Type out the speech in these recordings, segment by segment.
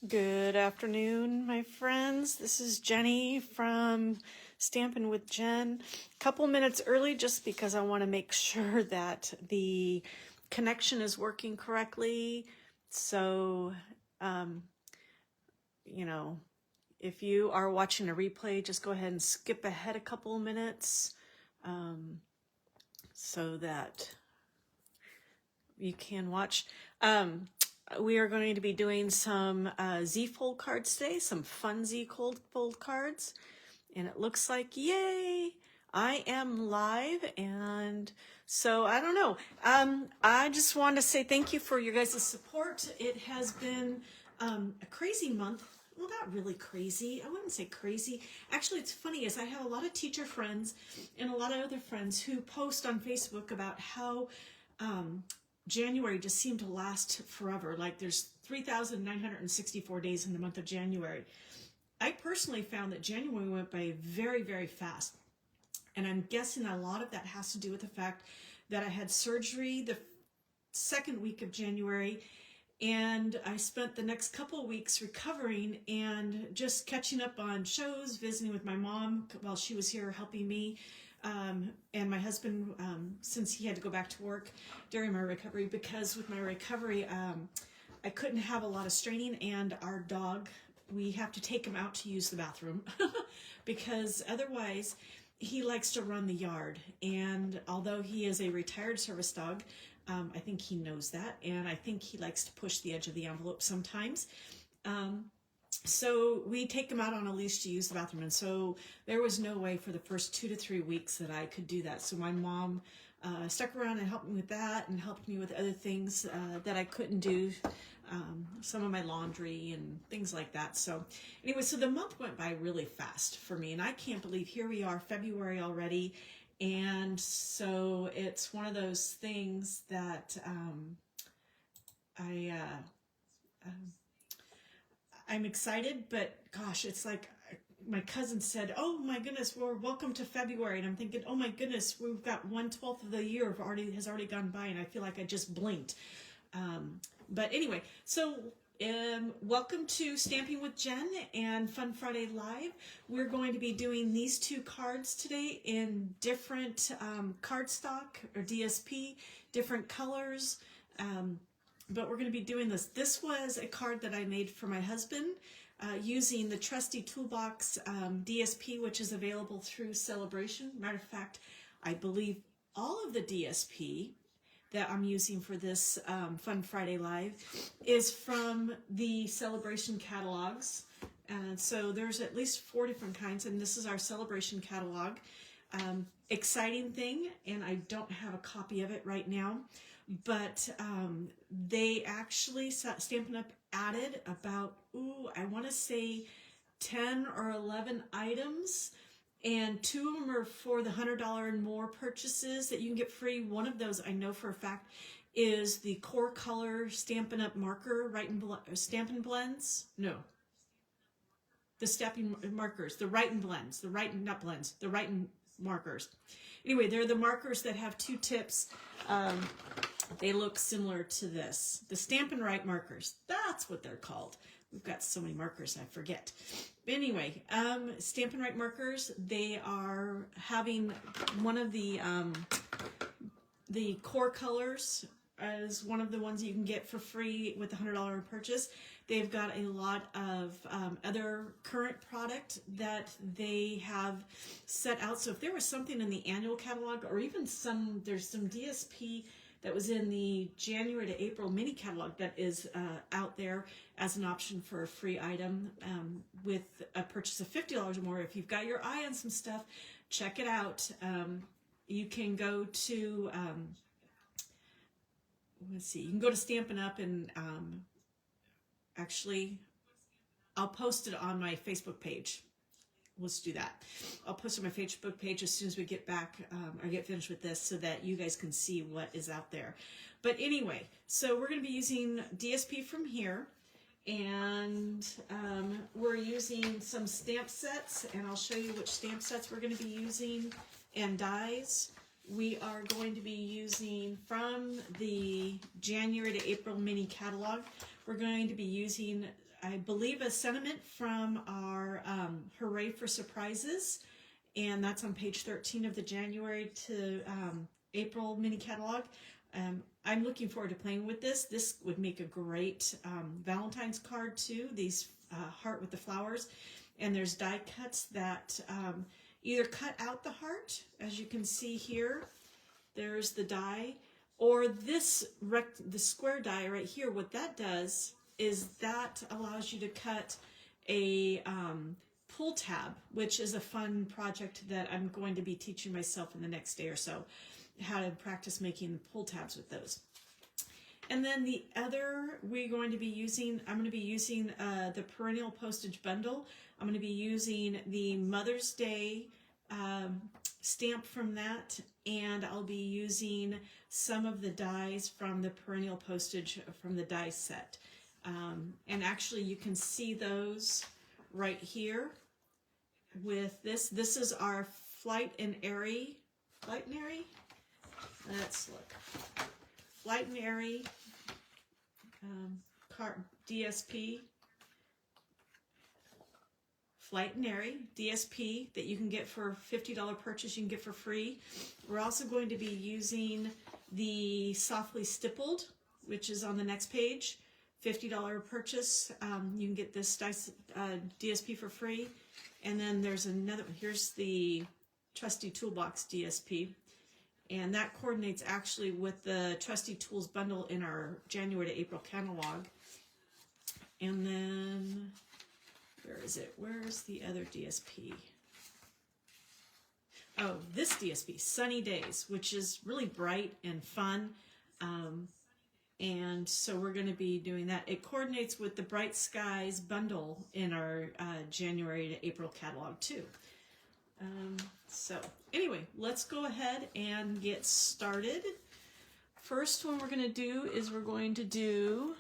Good afternoon, my friends. This is Jenny from Stampin' with Jen. Couple minutes early just because I want to make sure that the connection is working correctly. So, if you are watching a replay, just go ahead and skip ahead a couple of minutes so that you can watch. We are going to be doing some Z-fold cards today, some fun Z-fold cards. And it looks like, yay, I am live. And so, I don't know. I just want to say thank you for your guys' support. It has been a crazy month. Well, not really crazy. I wouldn't say crazy. Actually, it's funny is I have a lot of teacher friends and a lot of other friends who post on Facebook about how January just seemed to last forever. Like there's 3,964 days in the month of January. I personally found that January went by very, very fast. And I'm guessing a lot of that has to do with the fact that I had surgery the second week of January, and I spent the next couple of weeks recovering and just catching up on shows, visiting with my mom while she was here helping me. And my husband, since he had to go back to work during my recovery, because with my recovery, I couldn't have a lot of straining, and our dog, we have to take him out to use the bathroom because otherwise he likes to run the yard. And although he is a retired service dog, I think he knows that, and I think he likes to push the edge of the envelope sometimes. So we take him out on a leash to use the bathroom, and so there was no way for the first 2 to 3 weeks that I could do that. So my mom stuck around and helped me with that, and helped me with other things that I couldn't do, some of my laundry and things like that. So anyway, so the month went by really fast for me, and I can't believe here we are, February already. And so it's one of those things that I'm excited, but gosh, it's like my cousin said, oh my goodness, we're welcome to February. And I'm thinking, oh my goodness, we've got 1/12 of the year has already gone by, and I feel like I just blinked. But anyway, so welcome to Stamping with Jen and Fun Friday Live. We're going to be doing these two cards today in different cardstock or DSP, different colors. But we're going to be doing this. This was a card that I made for my husband using the trusty Toolbox DSP, which is available through Sale-A-Bration. Matter of fact, I believe all of the DSP that I'm using for this Fun Friday Live is from the Sale-A-Bration catalogs. And so there's at least 4 different kinds, and this is our Sale-A-Bration catalog. Exciting thing, and I don't have a copy of it right now, but they actually, Stampin' Up! Added about, I want to say 10 or 11 items, and 2 of them are for the $100 and more purchases that you can get free. One of those, I know for a fact, is the Core Color Stampin' Up! Marker, Stampin' Blends. No. The Stampin' Markers, the Writin' Blends, the Writin' Markers. Anyway, they're the markers that have 2 tips. They look similar to this. The Stampin' Write markers, that's what they're called. We've got so many markers, I forget. But anyway, Stampin' Write markers, they are having one of the core colors as one of the ones you can get for free with the $100 purchase. They've got a lot of other current product that they have set out. So if there was something in the annual catalog, or even there's some DSP that was in the January to April mini catalog that is out there as an option for a free item with a purchase of $50 or more. If you've got your eye on some stuff, check it out. You can go to, let's see, you can go to Stampin' Up! And actually, I'll post it on my Facebook page. Let's do that. I'll post it on my Facebook page as soon as we get back or get finished with this, so that you guys can see what is out there. But anyway, so we're going to be using DSP from here, and we're using some stamp sets, and I'll show you which stamp sets we're going to be using, and dies. We are going to be using from the January to April mini catalog. We're going to be using I believe, a sentiment from our Hooray for Surprises, and that's on page 13 of the January to April mini catalog. I'm looking forward to playing with this. This would make a great Valentine's card too, these heart with the flowers. And there's die cuts that either cut out the heart, as you can see here. There's the die, or this the square die right here. What that does is that allows you to cut a pull tab, which is a fun project that I'm going to be teaching myself in the next day or so, how to practice making pull tabs with those. And then the other I'm going to be using the perennial postage bundle. I'm going to be using the Mother's Day stamp from that, and I'll be using some of the dies from the perennial postage from the die set. And actually you can see those right here with this. This is our Flight and Airy. Let's look. Flight and Airy DSP. Flight and Airy DSP that you can get for $50 purchase. You can get for free. We're also going to be using the Softly Stippled, which is on the next page. $50 purchase. You can get this DSP for free. And then there's another one. Here's the Trusty Toolbox DSP. And that coordinates actually with the Trusty Tools bundle in our January to April catalog. And then, where is it? Where's the other DSP? Oh, this DSP, Sunny Days, which is really bright and fun. And so we're going to be doing that. It coordinates with the Bright Skies bundle in our January to April catalog too. So anyway, let's go ahead and get started. First one we're going to do is we're going to do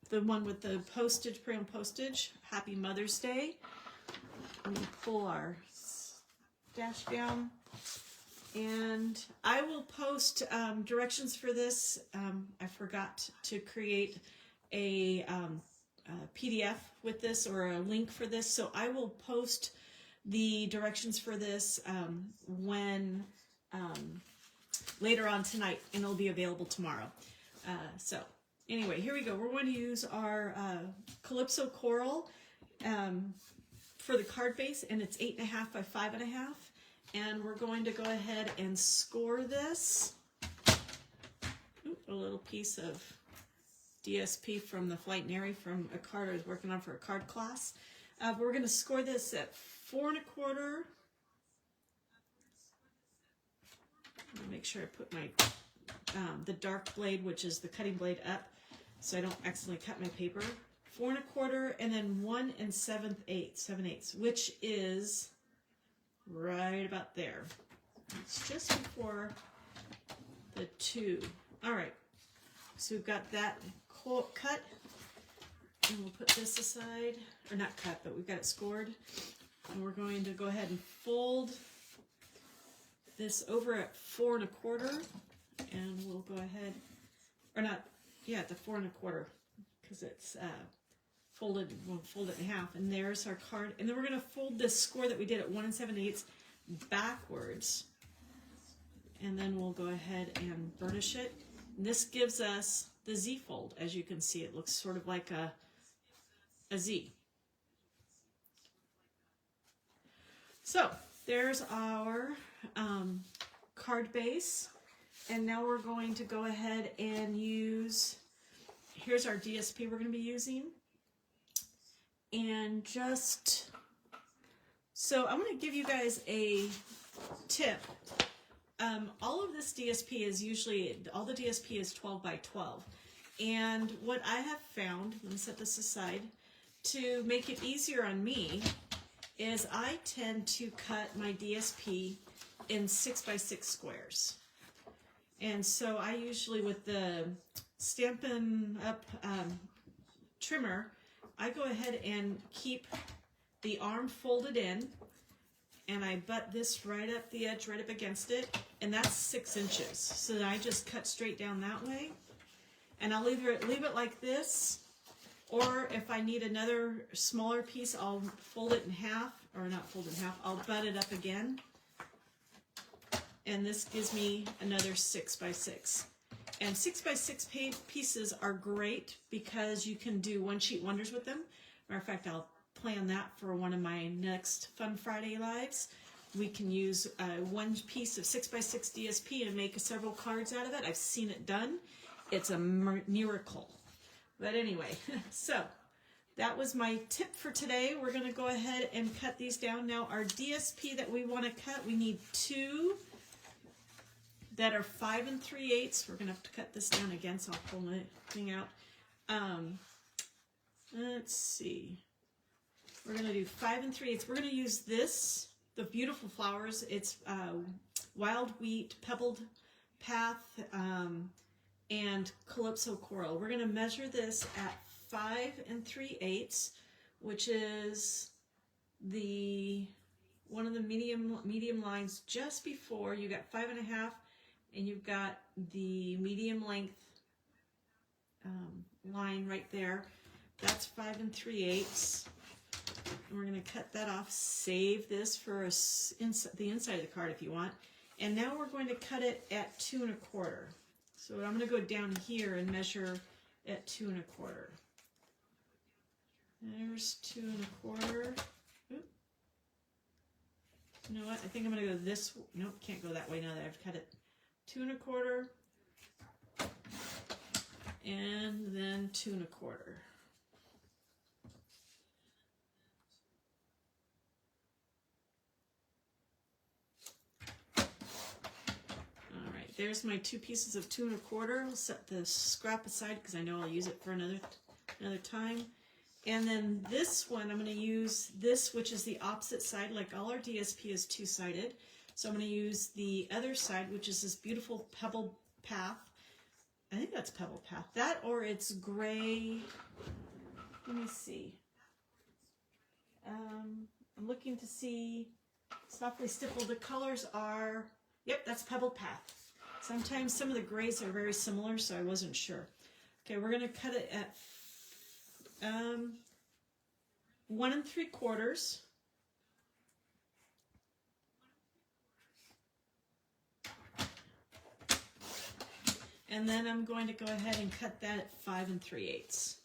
the one with the postage, perennial postage, Happy Mother's Day. Let me pull our dash down. And I will post directions for this. I forgot to create a PDF with this or a link for this, so I will post the directions for this when later on tonight, and it'll be available tomorrow. So anyway, here we go. We're going to use our Calypso Coral for the card base, and it's 8.5 by 5.5. And we're going to go ahead and score this. Ooh, a little piece of DSP from the Flight and Airy from a card I was working on for a card class. We're going to score this at 4 1/4. Let me make sure I put my the dark blade, which is the cutting blade, up so I don't accidentally cut my paper. 4 1/4, and then 1 7/8, which is right about there. It's just before the 2. All right, so we've got that cut, and we'll put this aside, or not cut, but we've got it scored. And we're going to go ahead and fold this over at 4 1/4, and we'll go ahead, or not, yeah, at the 4 1/4, because it's folded. We'll fold it in half, and there's our card. And then we're going to fold this score that we did at 1 7/8 backwards, and then we'll go ahead and burnish it. And this gives us the Z fold. As you can see, it looks sort of like a Z. So there's our card base, and now we're going to go ahead and use, here's our DSP we're going to be using. And just, so I'm going to give you guys a tip. All of this DSP is usually, all the DSP is 12 by 12. And what I have found, let me set this aside, to make it easier on me, is I tend to cut my DSP in 6 by 6 squares. And so I usually, with the Stampin' Up! Trimmer, I go ahead and keep the arm folded in, and I butt this right up the edge, right up against it, and that's 6 inches. So then I just cut straight down that way, and I'll leave it like this Or if I need another smaller piece, I'll fold it in half, or not fold it in half, I'll butt it up again. And this gives me another 6 by 6. And 6 by 6 pieces are great because you can do one sheet wonders with them. Matter of fact, I'll plan that for one of my next Fun Friday lives. We can use one piece of 6 by 6 DSP and make several cards out of it. I've seen it done. It's a miracle. But anyway, so that was my tip for today. We're going to go ahead and cut these down. Now our DSP that we want to cut, we need 2 that are 5 3/8. We're going to have to cut this down again, so I'll pull my thing out. Let's see. We're going to do 5 3/8. We're going to use this, the beautiful flowers. It's wild wheat, pebbled path, and calypso coral. We're going to measure this at 5 3/8, which is the one of the medium lines just before. You got 5 1/2, and you've got the medium length line right there. That's 5 3/8. And we're going to cut that off. Save this for the inside of the card if you want. And now we're going to cut it at 2 1/4. So I'm going to go down here and measure at 2 1/4. There's 2 1/4. Oop. You know what? I think I'm going to go this. Nope, can't go that way now that I've cut it. 2 1/4. And then 2 1/4. There's my 2 pieces of 2 1/4. I'll set the scrap aside because I know I'll use it for another time. And then this one, I'm going to use this, which is the opposite side. Like all our DSP is 2-sided. So I'm going to use the other side, which is this beautiful pebble path. I think that's pebble path. That, or it's gray. Let me see. I'm looking to see. Softly stippled. The colors are, yep, that's pebble path. Sometimes some of the grays are very similar, so I wasn't sure. Okay, we're going to cut it at 1 3/4. And then I'm going to go ahead and cut that at 5 3/8.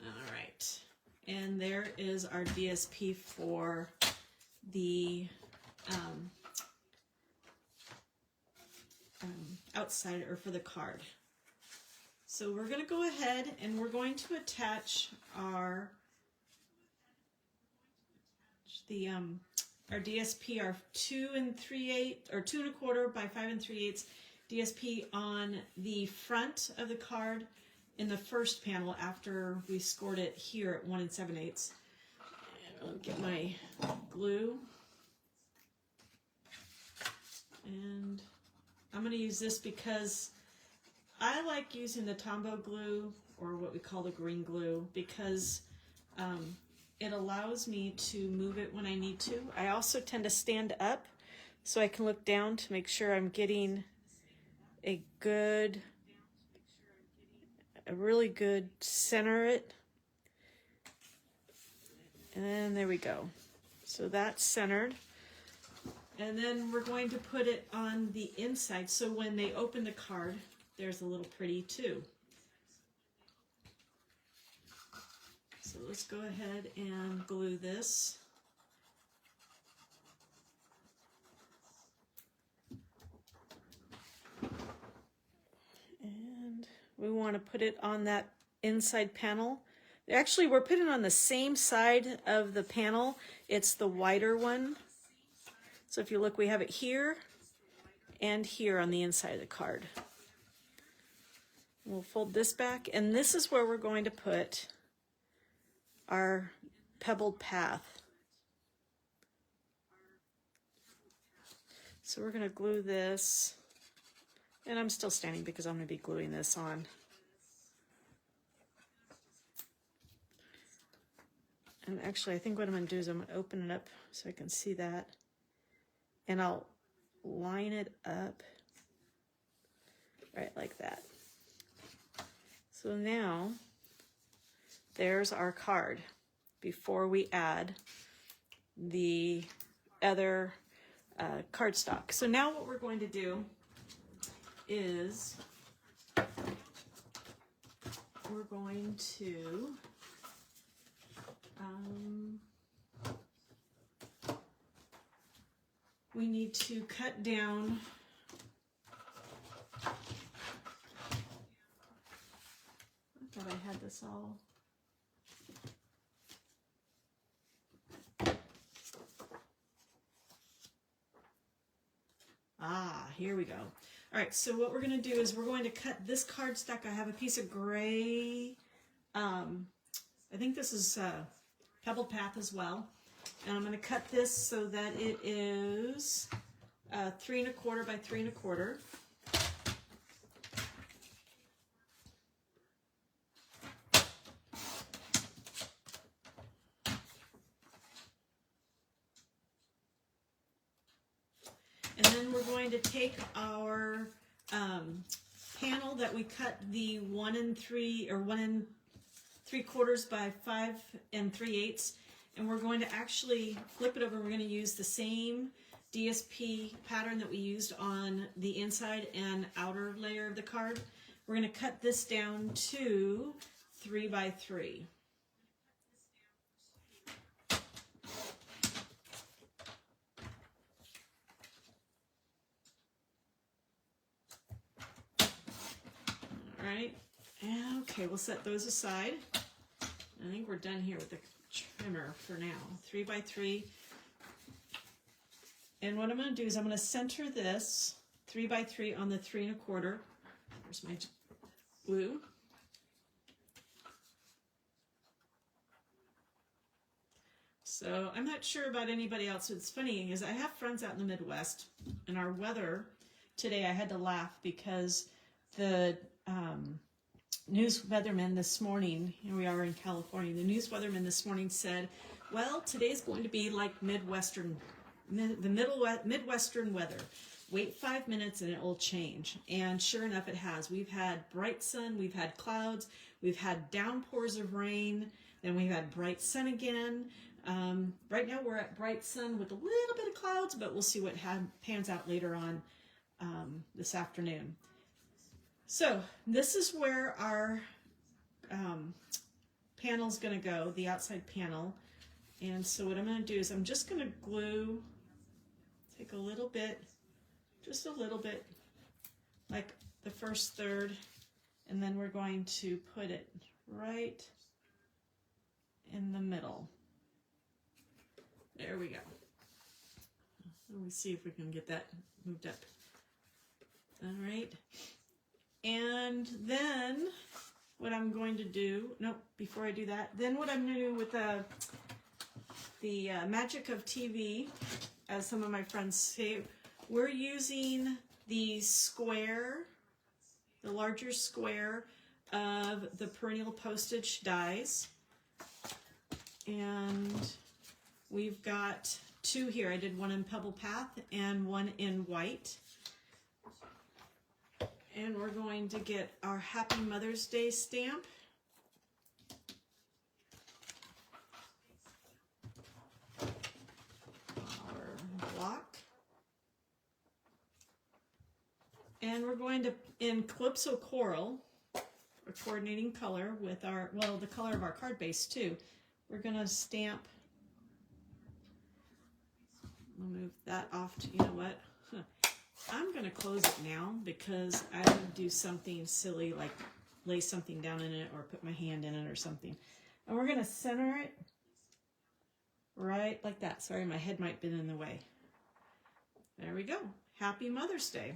All right. And there is our DSP for the outside, or for the card. So we're going to go ahead and we're going to attach our DSP, our 2 3/8 or 2 1/4 by 5 3/8 DSP on the front of the card in the first panel after we scored it here at 1 7/8. I'll get my glue. And I'm going to use this because I like using the Tombow glue, or what we call the green glue, because it allows me to move it when I need to. I also tend to stand up so I can look down to make sure I'm getting a really good center it. And there we go. So that's centered. And then we're going to put it on the inside, so when they open the card, there's a little pretty too. So let's go ahead and glue this. And we want to put it on that inside panel. Actually, we're putting it on the same side of the panel. It's the wider one. So if you look, we have it here and here on the inside of the card. We'll fold this back, and this is where we're going to put our pebbled path. So we're going to glue this, and I'm still standing because I'm going to be gluing this on. And actually, I think what I'm going to do is I'm going to open it up so I can see that. And I'll line it up right like that. So now there's our card before we add the other cardstock. So now what we're going to do is we're going to we need to cut down I thought I had this all. Here we go. All right, so what we're going to do is we're going to cut this cardstock. I have a piece of gray, I think this is Pebbled Path as well. And I'm going to cut this so that it is 3 1/4 by 3 1/4. And then we're going to take our panel that we cut the 1 3 or 1 3/4 by 5 3/8, and we're going to actually flip it over. We're going to use the same DSP pattern that we used on the inside and outer layer of the card. We're going to cut this down to 3 by 3. Right. Okay, we'll set those aside. I think we're done here with the trimmer for now. 3 by 3. And what I'm going to do is I'm going to center this 3 by 3 on the 3 1/4. There's my glue. So I'm not sure about anybody else. What's funny is I have friends out in the Midwest, and our weather today, I had to laugh because the news weatherman this morning, here we are in California, the news weatherman this morning said, well, today's going to be like Midwestern weather. Wait 5 minutes and it will change. And sure enough, it has. We've had bright sun, we've had clouds, we've had downpours of rain, then we've had bright sun again. Right now we're at bright sun with a little bit of clouds, but we'll see what pans out later on this afternoon. So this is where our panel's going to go, the outside panel. And so what I'm going to do is I'm just going to glue, take a little bit, just a little bit, like the first third, and then we're going to put it right in the middle. There we go. Let me see if we can get that moved up. All right. And then what I'm going to do, before I do that, then what I'm going to do with the magic of TV, as some of my friends say, we're using the square, the larger square of the perennial postage dies. And we've got 2 here. I did one in Pebble Path and one in white. And we're going to get our Happy Mother's Day stamp. Our block. And we're going to, in Calypso Coral, a coordinating color with our, well, the color of our card base too. We're going to stamp. I'll move that off to, you know what? I'm going to close it now because I would do something silly like lay something down in it or put my hand in it or something. And we're going to center it right like that. Sorry, my head might have been in the way. There we go. Happy Mother's Day.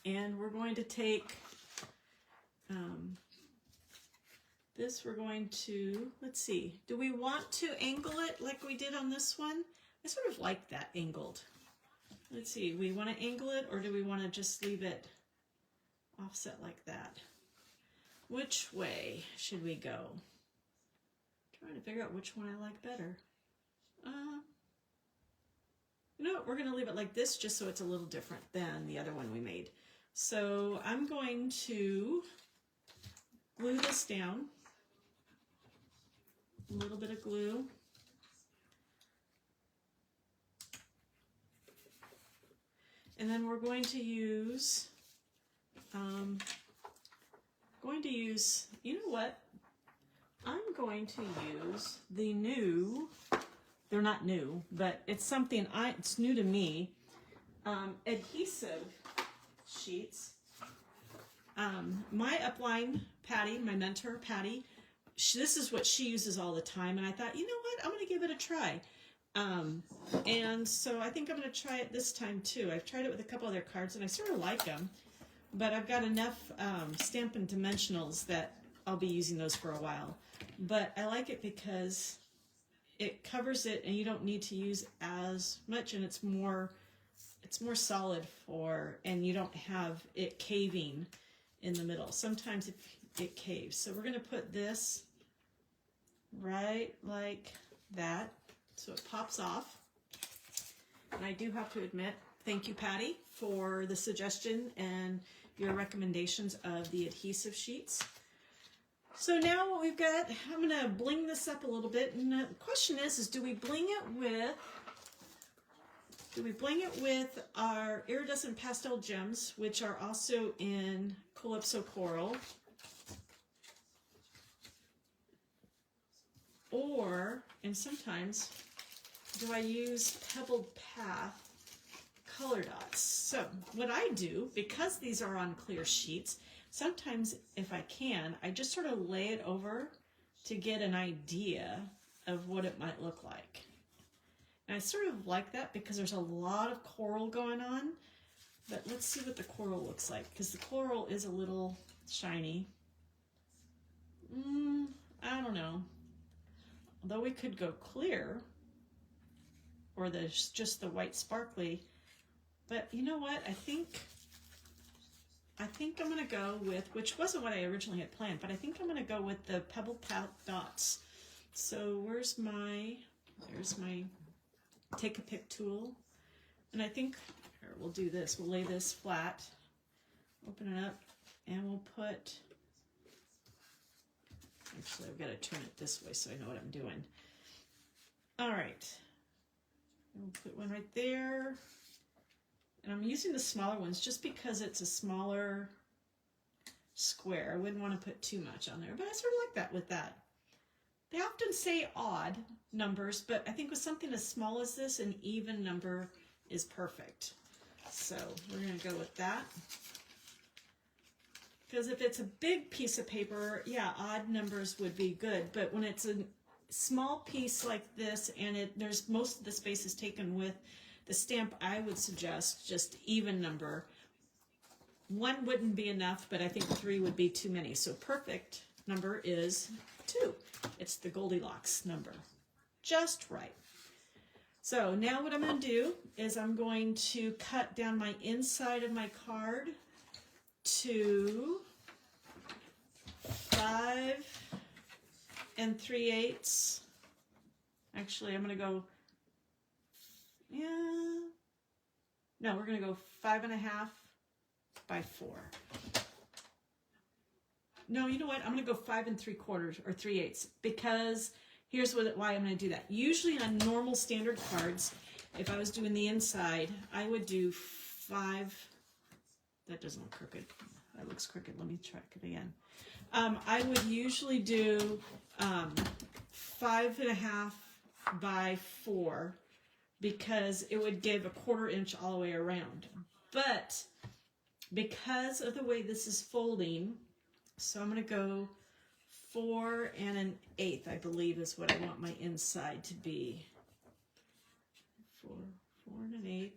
And we're going to take this, we're going to, let's see, do we want to angle it like we did on this one? I sort of like that angled. Let's see, we want to angle it or do we want to just leave it offset like that? Which way should we go? Trying to figure out which one I like better. You know what, we're going to leave it like this just so it's a little different than the other one we made. So I'm going to glue this down. A little bit of glue. And then we're going to use, you know what? I'm going to use the new, they're not new, but it's something, it's new to me, adhesive sheets. My upline, Patty, my mentor, Patty, this is what she uses all the time, and I thought, you know what, I'm going to give it a try. And so I think I'm going to try it this time too. I've tried it with a couple other cards, and I sort of like them, but I've got enough Stampin' Dimensionals that I'll be using those for a while. But I like it because it covers it, and you don't need to use as much, and it's more solid and you don't have it caving in the middle. Sometimes it caves. So we're going to put this right like that so it pops off. And I do have to admit, thank you, Patty, for the suggestion and your recommendations of the adhesive sheets. So now what we've got, I'm going to bling this up a little bit, and the question is do we bling it with our iridescent pastel gems, which are also in Calypso Coral, or, and sometimes, do I use Pebbled Path color dots? So what I do, because these are on clear sheets, sometimes if I can, I just sort of lay it over to get an idea of what it might look like. And I sort of like that because there's a lot of coral going on, but let's see what the coral looks like, because the coral is a little shiny. I don't know. Although we could go clear, or there's just the white sparkly, but you know what? I think I'm going to go with, which wasn't what I originally had planned, but I think I'm going to go with the Pebbled Path dots. So there's my take a pick tool, and I think here, we'll do this. We'll lay this flat, open it up, and we'll put, actually I've got to turn it this way so I know what I'm doing. All right, and we'll put one right there. And I'm using the smaller ones just because it's a smaller square. I wouldn't want to put too much on there, but I sort of like that with that. They often say odd numbers, but I think with something as small as this, an even number is perfect. So we're going to go with that. Because if it's a big piece of paper, yeah, odd numbers would be good. But when it's a small piece like this, and there's most of the space is taken with the stamp, I would suggest just even number. 1 wouldn't be enough, but I think 3 would be too many. So perfect number is 2. It's the Goldilocks number. Just right. So now what I'm going to do is I'm going to cut down my inside of my card to 5 3/8. Actually, I'm going to go, no, we're going to go 5.5 by 4. No, you know what? I'm going to go 5 3/4 or 3/8, because here's why I'm going to do that. Usually on normal standard cards, if I was doing the inside, I would do 5. That doesn't look crooked. That looks crooked. Let me try it again. I would usually do 5.5 by 4, because it would give a 1/4 inch all the way around. But because of the way this is folding, so I'm going to go 4 1/8, I believe is what I want my inside to be. 4 1/8,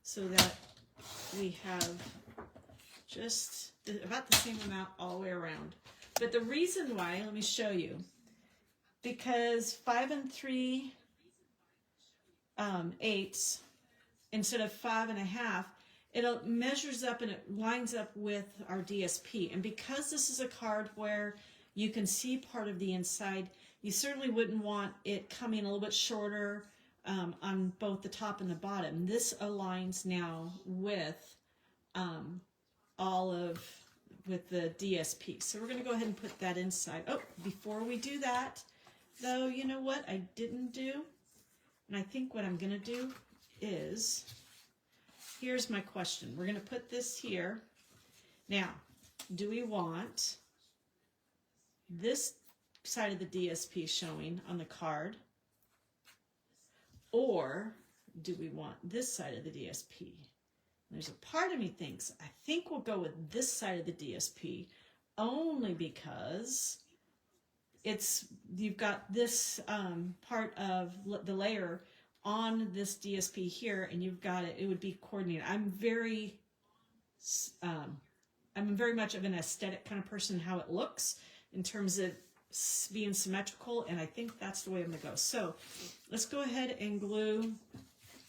so that we have just about the same amount all the way around. But the reason why, let me show you, because 5 3/8 instead of 5.5, it measures up and it lines up with our DSP. And because this is a card where you can see part of the inside, you certainly wouldn't want it coming a little bit shorter on both the top and the bottom. This aligns now with with the DSP. So we're going to go ahead and put that inside. Oh, before we do that, though, you know what I didn't do? And I think what I'm going to do is, here's my question. We're going to put this here. Now, do we want this side of the DSP showing on the card, or do we want this side of the DSP? There's a part of me thinks, I think we'll go with this side of the DSP, only because you've got this part of the layer on this DSP here, and you've got it would be coordinated. I'm very much of an aesthetic kind of person, how it looks in terms of being symmetrical, and I think that's the way I'm going to go. So let's go ahead and glue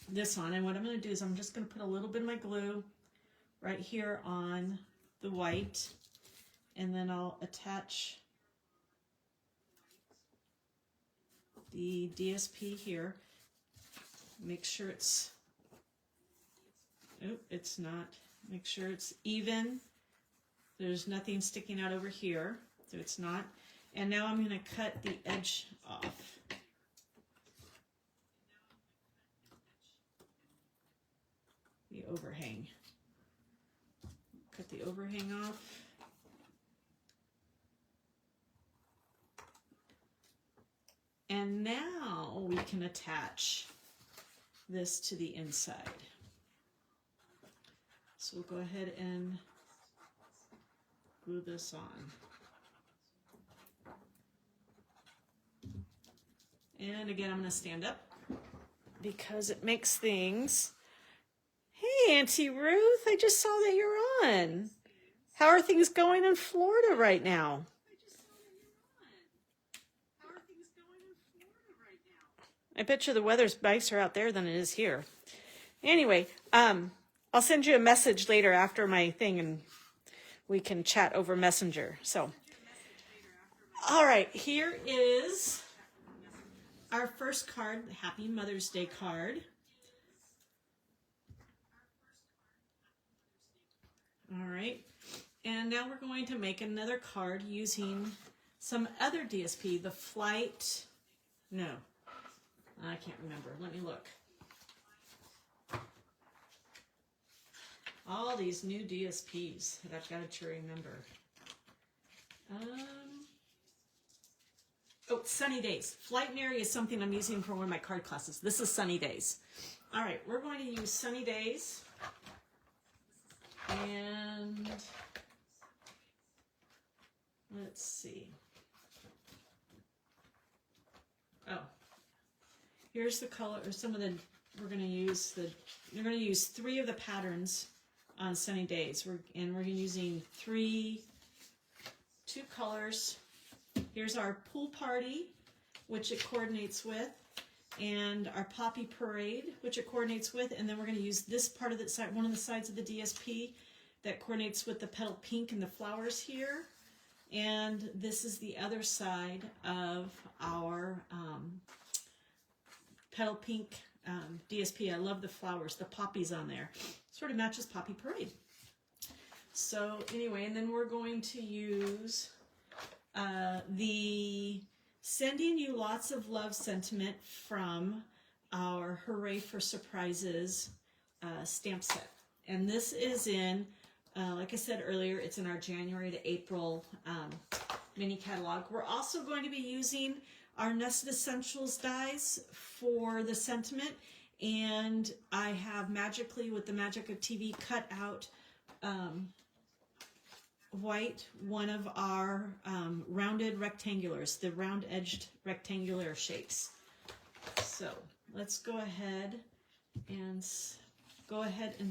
this on, and what I'm going to do is I'm just going to put a little bit of my glue right here on the white, and then I'll attach the DSP here. Make sure it's, oh, it's not, make sure it's even. There's nothing sticking out over here, so it's not. And now I'm going to cut the edge off. The overhang. Cut the overhang off. And now we can attach this to the inside. So we'll go ahead and glue this on. And again, I'm going to stand up because it makes things. Hey, Auntie Ruth, I just saw that you're on. How are things going in Florida right now? I bet you the weather's nicer out there than it is here. Anyway, I'll send you a message later after my thing, and we can chat over Messenger. So, all right, here is our first card, the Happy Mother's Day card. All right, and now we're going to make another card using some other DSP, the Flight, no, I can't remember, let me look. All these new DSPs that I've got to remember. Oh, Sunny Days. Flight and Airy is something I'm using for one of my card classes. This is Sunny Days. All right, we're going to use Sunny Days. And let's see. Oh, here's the color, or some of the, we're going to use you're going to use 3 of the patterns on Sunny Days. We're using 2 colors. Here's our Pool Party, which it coordinates with, and our Poppy Parade, which it coordinates with, and then we're going to use this part of the side, one of the sides of the DSP that coordinates with the petal pink and the flowers here, and this is the other side of our petal pink DSP. I love the flowers, the poppies on there. Sort of matches Poppy Parade. So anyway, and then we're going to use the Sending You Lots of Love sentiment from our Hooray for Surprises stamp set. And this is in, like I said earlier, it's in our January to April mini catalog. We're also going to be using our Nested Essentials dies for the sentiment, and I have magically, with the magic of TV, cut out white, one of our rounded rectangulars, the round-edged rectangular shapes. So let's go ahead and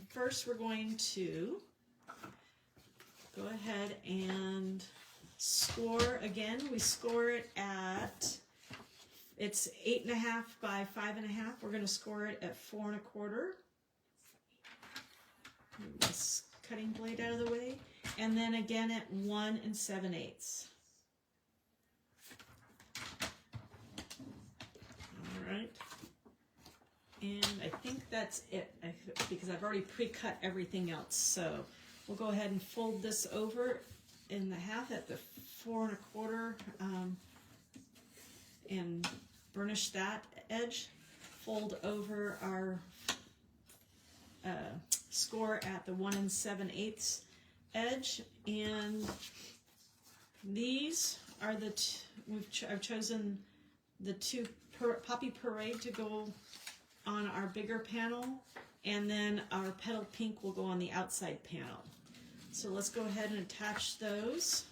first we're going to go ahead and score again. We score it at, it's 8.5 by 5.5. We're going to score it at 4 1/4. Move this cutting blade out of the way. And then again at 1 7/8. All right. I think that's it, because I've already pre-cut everything else. So we'll go ahead and fold this over in the half at the 4 1/4, and burnish that edge. Fold over our score at the 1 7/8 edge, and these are the I've chosen the two Poppy Parade to go on our bigger panel, and then our Petal Pink will go on the outside panel. So let's go ahead and attach those.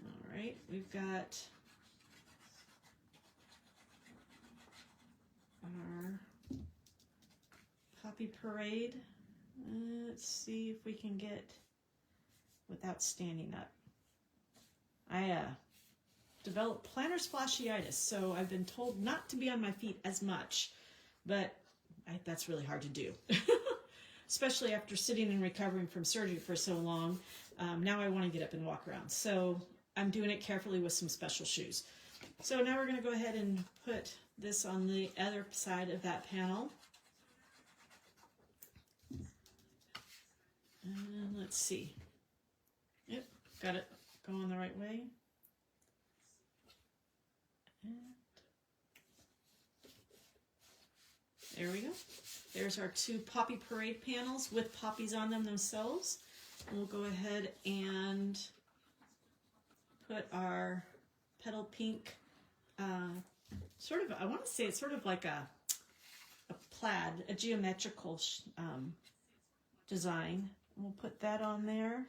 All right, we've got our Poppy Parade. Let's see if we can get without standing up. I developed plantar fasciitis, so I've been told not to be on my feet as much, but that's really hard to do, especially after sitting and recovering from surgery for so long. Now I want to get up and walk around, so I'm doing it carefully with some special shoes. So now we're going to go ahead and put this on the other side of that panel. And let's see. Yep, got it going the right way. And there we go. There's our two Poppy Parade panels with poppies on them themselves. And we'll go ahead and put our Petal Pink, sort of, I want to say it's sort of like a plaid, a geometrical design. We'll put that on there.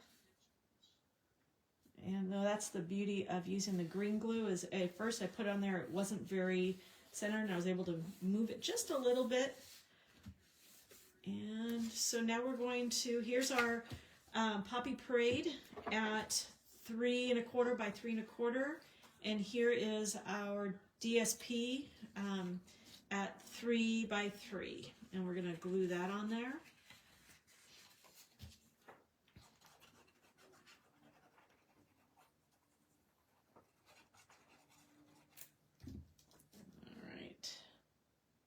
And that's the beauty of using the green glue, is at first I put it on there, it wasn't very centered, and I was able to move it just a little bit. And so now we're going to, here's our Poppy Parade at 3 1/4 by 3 1/4, and here is our DSP at 3 by 3, and we're going to glue that on there.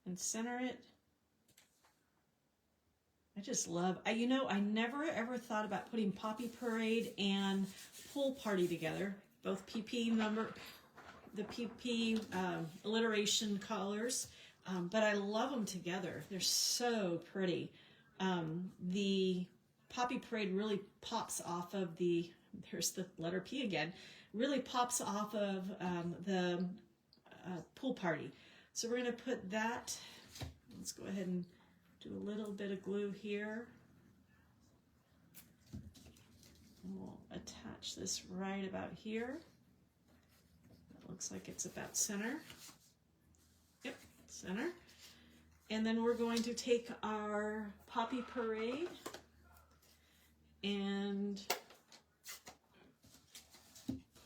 And center it. I just love, you know, I never ever thought about putting Poppy Parade and Pool Party together, both PP number, the PP alliteration colors, but I love them together. They're so pretty. The Poppy Parade really pops off of there's the letter P again, really pops off of the Pool Party. So we're going to put that, let's go ahead and do a little bit of glue here. And we'll attach this right about here. It looks like it's about center. Yep, center. And then we're going to take our Poppy Parade and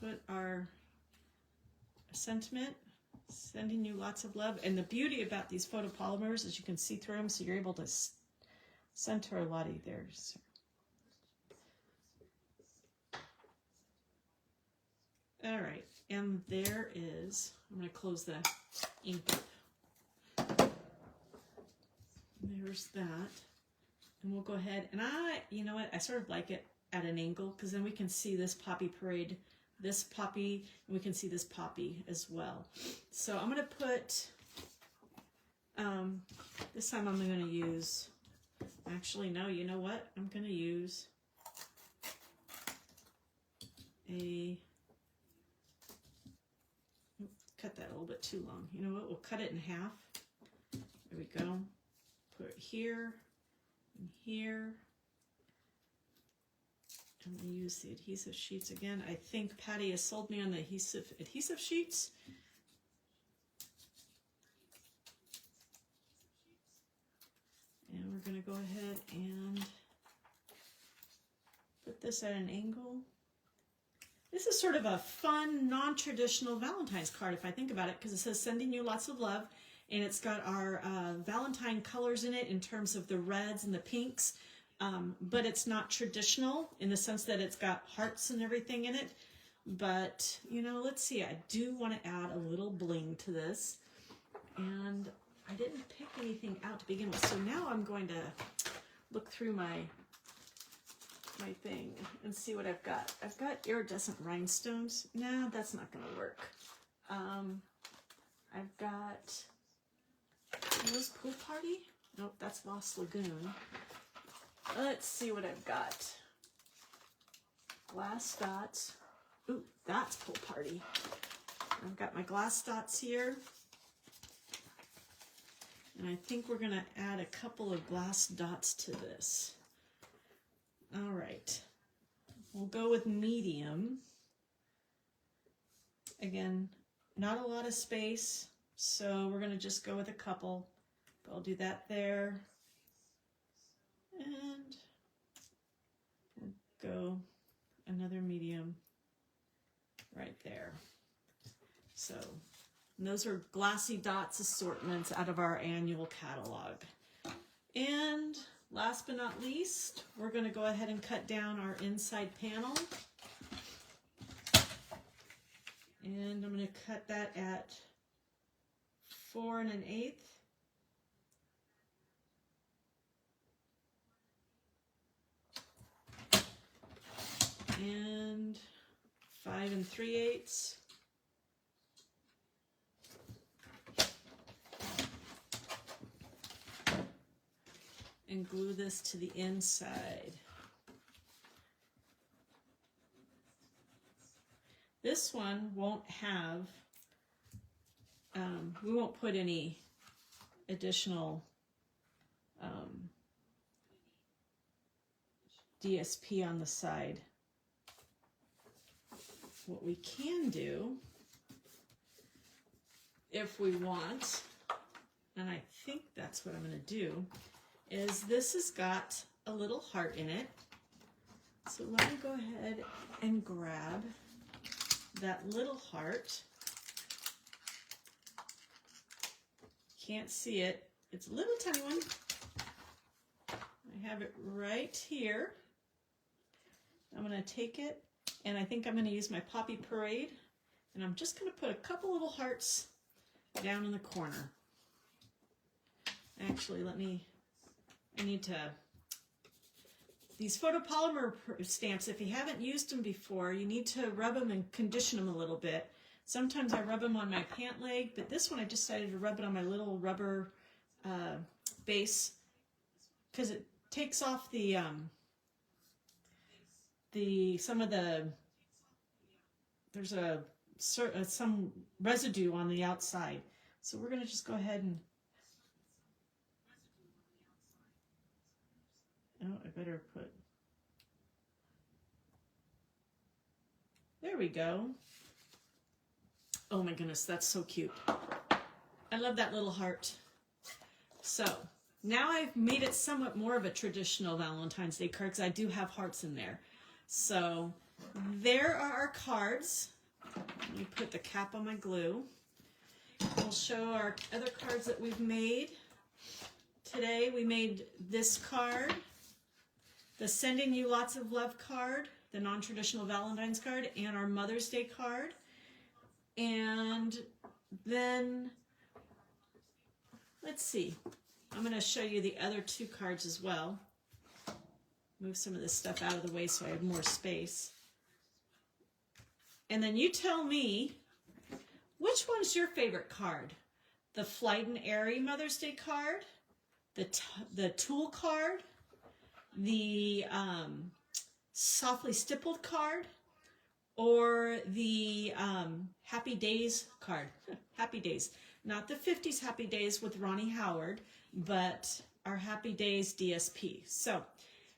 put our sentiment, sending you lots of love. And the beauty about these photopolymers is you can see through them, so you're able to center a lot of theirs. All right, and there is, I'm going to close the ink up. There's that. And we'll go ahead, and you know what, I sort of like it at an angle, because then we can see this Poppy Parade, this poppy, and we can see this poppy as well. So I'm going to put, this time I'm going to use, actually no, you know what? I'm going to use cut that a little bit too long. You know what? We'll cut it in half. There we go. Put it here and here. I'm going to use the adhesive sheets again. I think Patty has sold me on the adhesive sheets. And we're going to go ahead and put this at an angle. This is sort of a fun, non-traditional Valentine's card, if I think about it, because it says sending you lots of love, and it's got our Valentine colors in it in terms of the reds and the pinks. But it's not traditional in the sense that it's got hearts and everything in it. But, you know, let's see. I do want to add a little bling to this. And I didn't pick anything out to begin with. So now I'm going to look through my thing and see what I've got. I've got iridescent rhinestones. No, that's not going to work. I've got, was Pool Party? Nope, that's Lost Lagoon. Let's see what I've got. Glass dots. Ooh, that's Pool Party. I've got my glass dots here. And I think we're going to add a couple of glass dots to this. All right. We'll go with medium. Again, not a lot of space, so we're going to just go with a couple. But I'll do that there. And we'll go another medium right there. So, and those are Glassy Dots assortments out of our annual catalog. And last but not least, we're going to go ahead and cut down our inside panel. And I'm going to cut that at 4 1/8. And 5 3/8. And glue this to the inside. This one won't have, we won't put any additional DSP on the side. What we can do, if we want, and I think that's what I'm going to do, is this has got a little heart in it. So let me go ahead and grab that little heart. Can't see it. It's a little tiny one. I have it right here. I'm going to take it, and I think I'm going to use my Poppy Parade, and I'm just going to put a couple little hearts down in the corner. Actually, I need to, these photopolymer stamps, if you haven't used them before, you need to rub them and condition them a little bit. Sometimes I rub them on my pant leg, but this one I decided to rub it on my little rubber base because it takes off there's some residue on the outside. So we're going to just go ahead and, oh, I better put, there we go. Oh my goodness, that's so cute. I love that little heart. So now I've made it somewhat more of a traditional Valentine's Day card because I do have hearts in there. So there are our cards. Let me put the cap on my glue. We'll show our other cards that we've made. Today we made this card, the Sending You Lots of Love card, the non-traditional Valentine's card, and our Mother's Day card. And then, let's see, I'm going to show you the other two cards as well. Move some of this stuff out of the way so I have more space. And then you tell me, which one's your favorite card? The Flight and Airy Mother's Day card, the Tool card, the Softly Stippled card, or the Happy Days card. Happy Days. Not the 50s Happy Days with Ronnie Howard, but our Happy Days DSP. So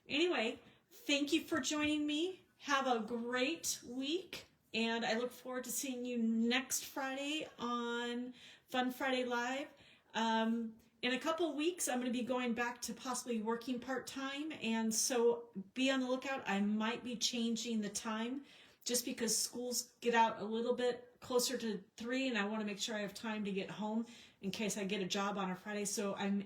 anyway, thank you for joining me. Have a great week, and I look forward to seeing you next Friday on Fun Friday Live. In a couple of weeks, I'm going to be going back to possibly working part-time, and so be on the lookout. I might be changing the time just because schools get out a little bit closer to 3, and I want to make sure I have time to get home in case I get a job on a Friday. So I'm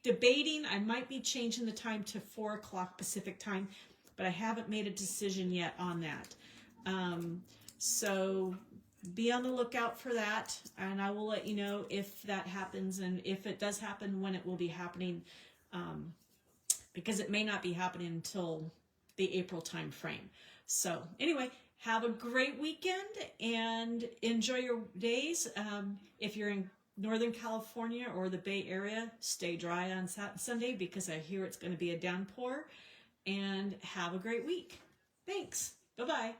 debating. I might be changing the time to 4 o'clock Pacific time, but I haven't made a decision yet on that. So be on the lookout for that, and I will let you know if that happens, and if it does happen, when it will be happening, because it may not be happening until the April time frame. So anyway, have a great weekend and enjoy your days. If you're in Northern California or the Bay Area, stay dry on Sunday, because I hear it's going to be a downpour, and have a great week. Thanks. Bye-bye.